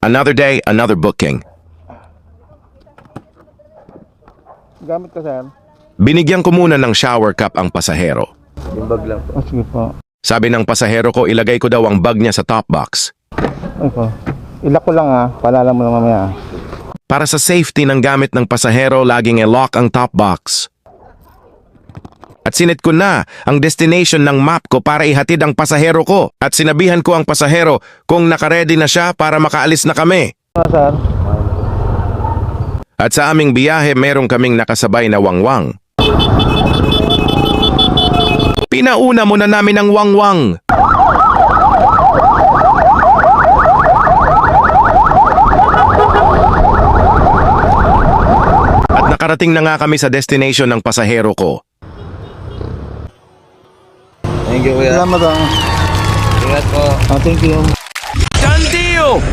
Another day, another booking. Gamit ka, sir? Binigyan ko muna ng shower cap ang pasahero. Yung bag lang po. Sige po. Sabi ng pasahero ko, ilagay ko daw ang bag niya sa top box. Ay po. Ilak ko lang paalala mo lang mamaya. Para sa safety ng gamit ng pasahero, laging i-lock ang top box. At sinit ko na ang destination ng map ko para ihatid ang pasahero ko. At sinabihan ko ang pasahero kung nakaredy na siya para makaalis na kami. Sir? At sa aming biyahe, meron kaming nakasabay na wangwang. Pinauna mo na namin ang wangwang. At nakarating na nga kami sa destination ng pasahero ko. Thank you, kuya. Salamat Ingat po. Thank you.